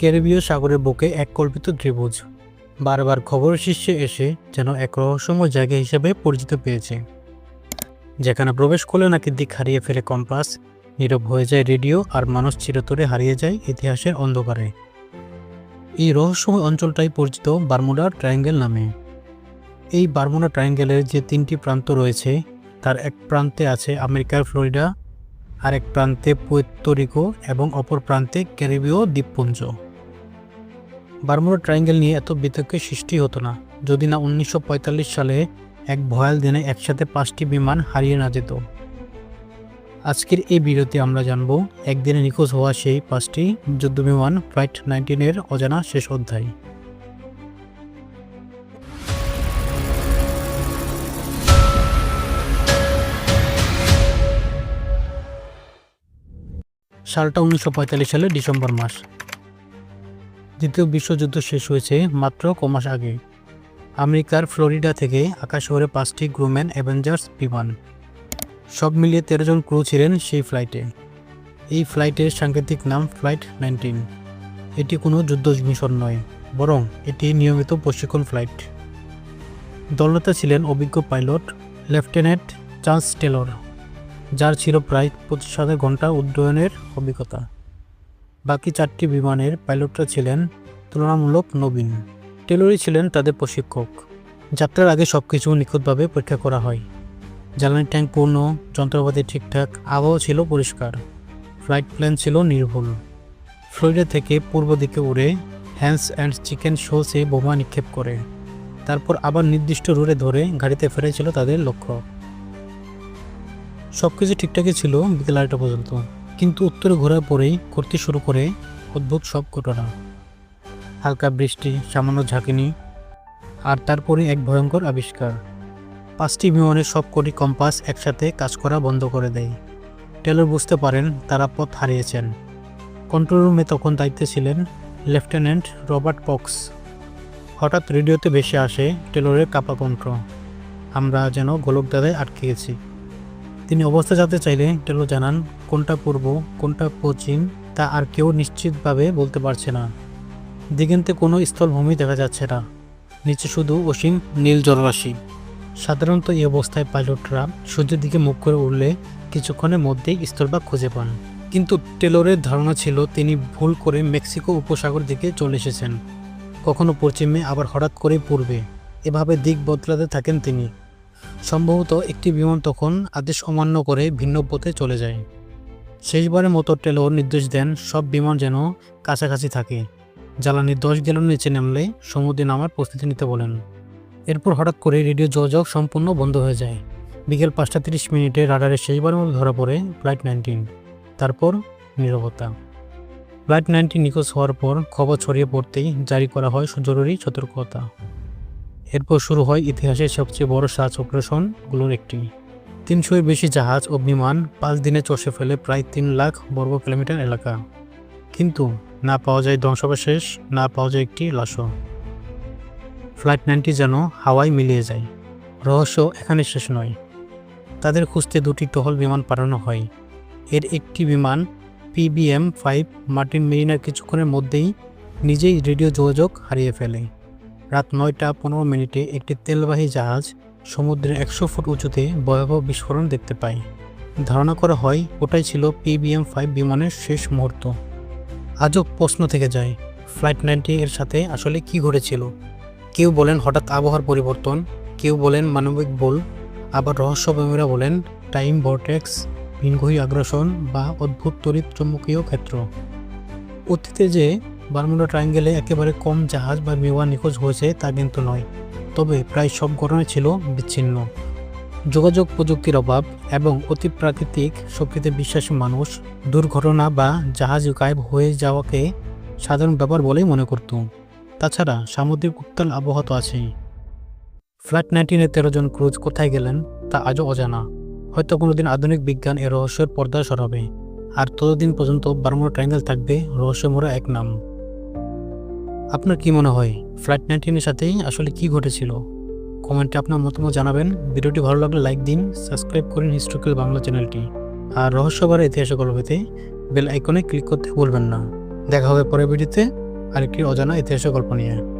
ক্যারিবীয় সাগরের বুকে এক কল্পিত ত্রিভুজ বারবার খবরের শীর্ষে এসে যেন এক রহস্যময় জায়গা হিসেবে পরিচিত পেয়েছে, যেখানে প্রবেশ করলে নাকি দিক হারিয়ে ফেলে কম্পাস, নীরব হয়ে যায় রেডিও, আর মানুষ চিরতরে হারিয়ে যায় ইতিহাসের অন্ধকারে। এই রহস্যময় অঞ্চলটাই পরিচিত বারমুডা ট্রায়াঙ্গেল নামে। এই বারমুডা ট্রায়াঙ্গেলের যে তিনটি প্রান্ত রয়েছে, তার এক প্রান্তে আছে আমেরিকার ফ্লোরিডা, আর এক প্রান্তে পুয়ের্তো রিকো এবং অপর প্রান্তে ক্যারিবীয় দ্বীপপুঞ্জ। বারমুডা ট্রায়াঙ্গেল নিয়ে এত বিতর্কের সৃষ্টি হতো না যদি না 1945 সালে এক ভয়াল দিনে একসাথে 5টি বিমান হারিয়ে না যেত। আজকের এই ভিডিওতে আমরা জানব একদিনে নিখোঁজ হওয়া সেই 5টি যুদ্ধবিমান ফ্লাইট 19 এর অজানা শেষ অধ্যায়। সালটা 1945 সালের ডিসেম্বর মাস। দ্বিতীয় বিশ্বযুদ্ধ শেষ হয়েছে মাত্র কমাস আগে। আমেরিকার ফ্লোরিডা থেকে আকাশ শহরে 5টি গ্রুম্যান অ্যাভেঞ্জার্স বিমান, সব মিলিয়ে 13 জন ক্রু ছিলেন সেই ফ্লাইটে। এই ফ্লাইটের সাংকেতিক নাম ফ্লাইট 19। এটি কোনো যুদ্ধ মিশন নয়, বরং এটি নিয়মিত প্রশিক্ষণ ফ্লাইট। দলনেতা ছিলেন অভিজ্ঞ পাইলট লেফটেন্যান্ট চার্লস টেলর, যার ছিল প্রায় 25,000 ঘন্টা উড্ডয়নের অভিজ্ঞতা। বাকি 4টি বিমানের পাইলটরা ছিলেন তুলনামূলক নবীন। টেলরই ছিলেন তাদের প্রশিক্ষক। যাত্রার আগে সবকিছু নিখুঁতভাবে পরীক্ষা করা হয়। জ্বালানি ট্যাঙ্ক পূর্ণ, যন্ত্রপাতি ঠিকঠাক, আবহাওয়া ছিল পরিষ্কার, ফ্লাইট প্ল্যান ছিল নির্ভুল। ফ্লোরিডা থেকে পূর্ব দিকে উড়ে হ্যান্স অ্যান্ড চিকেন শোসে বোমা নিক্ষেপ করে তারপর আবার নির্দিষ্ট রুটে ধরে গাড়িতে ফেরেছিল তাদের লক্ষ্য। সবকিছু ঠিকঠাকই ছিল বিকেল 8টা পর্যন্ত, কিন্তু উত্তরে ঘোরার পরেই করতে শুরু করে অদ্ভুত সব ঘটনা। হালকা বৃষ্টি, সামান্য ঝাঁকিনি, আর তারপরে এক ভয়ঙ্কর আবিষ্কার। 5টি বিমানের সবকটি কম্পাস একসাথে কাজ করা বন্ধ করে দেয়। টেলর বুঝতে পারেন তারা পথ হারিয়েছেন। কন্ট্রোল রুমে তখন দায়িত্বে ছিলেন লেফটেন্যান্ট রবার্ট পক্স। হঠাৎ রেডিওতে ভেসে আসে টেলরের কাপা কণ্ঠ, আমরা যেন গোলকধাঁধায় আটকে গেছি। তিনি অবস্থা জানতে চাইলে টেলর জানান কোনটা পূর্ব কোনটা পশ্চিম তা আর কেউ নিশ্চিতভাবে বলতে পারছে না। দিগন্তে কোনো স্থলভূমি দেখা যাচ্ছে না, নিচে শুধু অসীম নীল জলরাশি। সাধারণত এই অবস্থায় পাইলটরা সূর্যের দিকে মুখ করে উড়লে কিছুক্ষণের মধ্যেই স্থলভাগ খুঁজে পান, কিন্তু টেলরের ধারণা ছিল তিনি ভুল করে মেক্সিকো উপসাগর দিকে চলে এসেছেন, কখনো পশ্চিমে আবার হঠাৎ করে পূর্বে। এভাবে দিক বদলাতে থাকেন তিনি। সম্ভবত একটি বিমান তখন আদেশ অমান্য করে ভিন্ন পথে চলে যায়। শেষবারের মতো টেলর নির্দেশ দেন সব বিমান যেন কাছাকাছি থাকে। জ্বালানি 10 গ্যালন নিচে নামলে সমুদ্রে নামার প্রস্তুতি নিতে বলেন। এরপর হঠাৎ করে রেডিও যোগাযোগ সম্পূর্ণ বন্ধ হয়ে যায়। বিকেল 5টা 30 মিনিটে রাডারে শেষবারের মতো ধরা পড়ে ফ্লাইট 19। তারপর নীরবতা। ফ্লাইট 19 নিখোঁজ হওয়ার পর খবর ছড়িয়ে পড়তেই জারি করা হয় জরুরি সতর্কতা। এরপর শুরু হয় ইতিহাসের সবচেয়ে বড় সার্চ অপারেশনগুলোর একটি। 300-এর বেশি জাহাজ ও বিমান 5 দিনে চষে ফেলে প্রায় 3 লাখ বর্গ কিলোমিটার এলাকা, কিন্তু না পাওয়া যায় ধ্বংসাবশেষ, না পাওয়া যায় একটি লাশও। ফ্লাইট 19 যেন হাওয়ায় মিলিয়ে যায়। রহস্য এখানে শেষ নয়। তাদের খুঁজতে 2টি টহল বিমান পাঠানো হয়। এর একটি বিমান PBM-5 মার্টিন মেরিনার কিছুক্ষণের মধ্যেই নিজেই রেডিও যোগাযোগ হারিয়ে ফেলে। রাত 9টা 15 মিনিটে একটি তেলবাহী জাহাজ সমুদ্রের 100 ফুট উঁচুতে ভয়াবহ বিস্ফোরণ দেখতে পায়। ধারণা করা হয় ওটাই ছিল PBM-5 বিমানের শেষ মুহূর্ত। আজও প্রশ্ন থেকে যায়, ফ্লাইট 19 এর সাথে আসলে কি ঘটেছিল? কেউ বলেন হঠাৎ আবহাওয়ার পরিবর্তন, কেউ বলেন মানবিক ভুল, আবার রহস্যপ্রেমীরা বলেন টাইম ভর্টেক্স, ভিনগ্রহী আগ্রাসন বা অদ্ভুত তড়িৎ চুম্বকীয় ক্ষেত্র। অতীতে যে বারমুডা ট্রায়াঙ্গেলে একেবারে কম জাহাজ বা বিমান নিখোঁজ হয়েছে তা কিন্তু নয়, তবে প্রায় সব ঘটনাই ছিল বিচ্ছিন্ন। যোগাযোগ প্রযুক্তির অভাব এবং অতি প্রাকৃতিক শক্তিতে বিশ্বাসী মানুষ দুর্ঘটনা বা জাহাজ গায়েব হয়ে যাওয়াকে সাধারণ ব্যাপার বলেই মনে করত। তাছাড়া সামুদ্রিক উত্তাল আবহাওয়া তো আছেই। ফ্লাইট 19-এর 13 জন ক্রুজ কোথায় গেলেন তা আজও অজানা। হয়তো কোনোদিন আধুনিক বিজ্ঞান এর রহস্যের পর্দা সরাবে, আর ততদিন পর্যন্ত বারমুডা ট্রায়াঙ্গেল থাকবে রহস্যময় এক নাম। আপনার কি মনে হয় ফ্লাইট 19-এর সাথেই আসলে কি ঘটেছিল? কমেন্টে আপনার মতামত জানাবেন। ভিডিওটি ভালো লাগলে লাইক দিন, সাবস্ক্রাইব করুন হিস্ট্রিক্যাল বাংলা চ্যানেলটি, আর রহস্যবারের ইতিহাসে গল্প পেতে বেল আইকনে ক্লিক করতে ভুলবেন না। দেখা হবে পরের ভিডিওতে। আরেকটি অজানা ইতিহাসের গল্প নিয়ে।